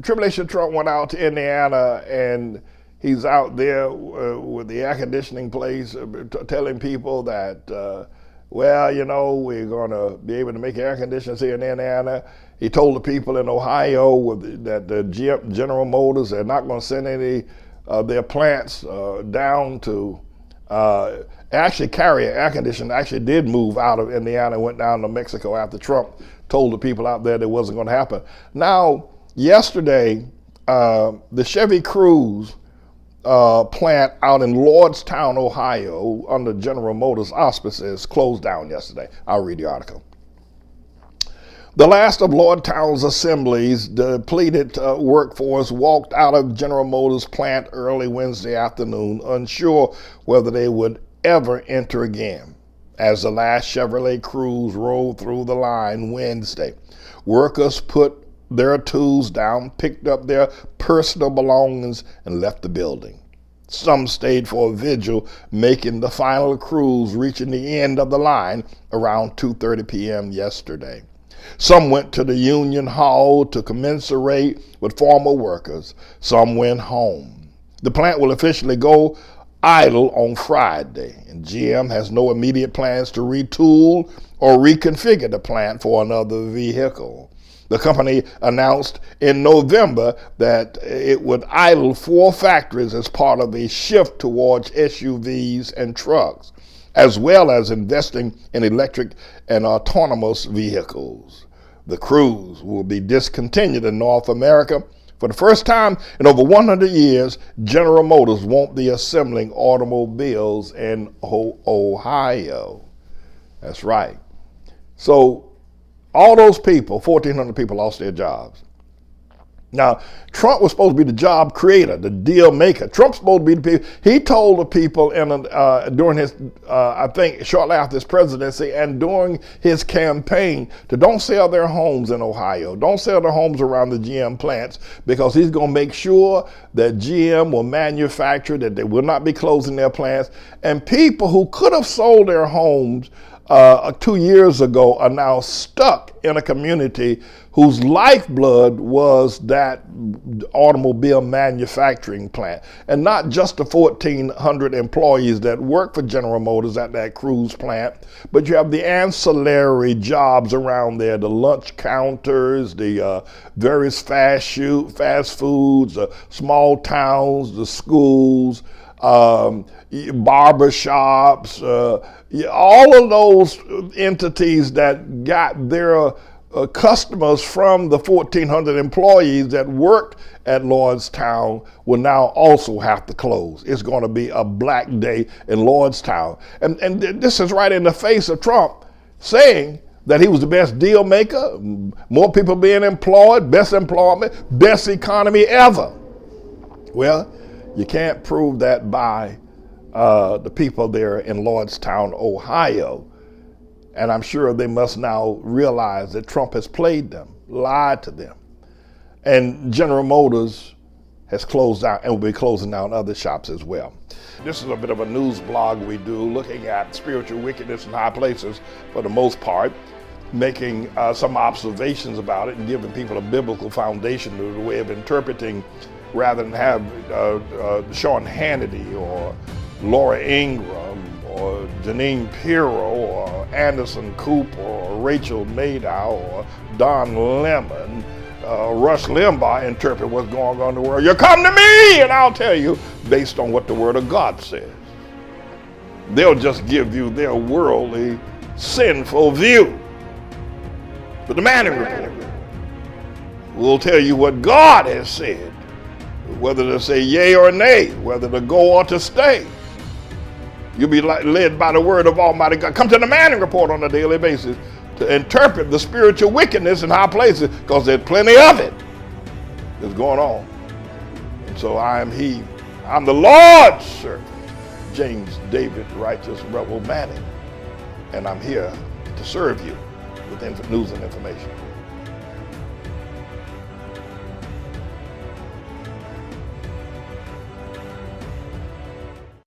Tribulation Trump went out to Indiana, and he's out there with the air conditioning place telling people that, well, you know, we're going to be able to make air conditioners here in Indiana. He told the people in Ohio that the General Motors are not going to send any of their plants down to actually carry air conditioning. Actually did move out of Indiana and went down to Mexico after Trump told the people out there that wasn't going to happen. Now, yesterday, the Chevy Cruze plant out in Lordstown, Ohio, under General Motors auspices, closed down yesterday. I'll read the article. The last of Lordstown's assemblies, depleted workforce, walked out of General Motors plant early Wednesday afternoon, unsure whether they would ever enter again. As the last Chevrolet Cruze rolled through the line Wednesday, workers put their tools down, picked up their personal belongings, and left the building. Some stayed for a vigil, making the final cruise, reaching the end of the line around 2:30 p.m. yesterday. Some went to the Union Hall to commiserate with former workers. Some went home. The plant will officially go idle on Friday, and GM has no immediate plans to retool or reconfigure the plant for another vehicle. The company announced in November that it would idle 4 factories as part of a shift towards SUVs and trucks, as well as investing in electric and autonomous vehicles. The Cruze will be discontinued in North America. For the first time in over 100 years, General Motors won't be assembling automobiles in Ohio. That's right. So all those people, 1,400 people, lost their jobs. Now, Trump was supposed to be the job creator, the deal maker. Trump's supposed to be the people. He told the people during his, I think, shortly after his presidency and during his campaign to don't sell their homes in Ohio. Don't sell their homes around the GM plants, because he's going to make sure that GM will manufacture, that they will not be closing their plants. And people who could have sold their homes 2 years ago are now stuck in a community whose lifeblood was that automobile manufacturing plant. And not just the 1,400 employees that work for General Motors at that Cruze plant, but you have the ancillary jobs around there, the lunch counters, the various fast foods, small towns, the schools, barber shops, all of those entities that got their customers from the 1,400 employees that worked at Lordstown will now also have to close. It's going to be a black day in Lordstown. And this is right in the face of Trump saying that he was the best deal maker, more people being employed, best employment, best economy ever. Well, you can't prove that by the people there in Lordstown, Ohio. And I'm sure they must now realize that Trump has played them, lied to them. And General Motors has closed down and will be closing down other shops as well. This is a bit of a news blog we do, looking at spiritual wickedness in high places for the most part, making some observations about it and giving people a biblical foundation to the way of interpreting, rather than have Sean Hannity or Laura Ingraham or Janine Pirro or Anderson Cooper or Rachel Maddow or Don Lemon, Rush Limbaugh interpret what's going on in the world. You come to me and I'll tell you based on what the Word of God says. They'll just give you their worldly, sinful view. But the Manning Report will tell you what God has said, whether to say yea or nay, whether to go or to stay. You'll be led by the word of Almighty God. Come to the Manning Report on a daily basis to interpret the spiritual wickedness in high places, because there's plenty of it that's going on. And so I am he. I'm the Lord's servant, James David Righteous Rebel Manning. And I'm here to serve you with news and information.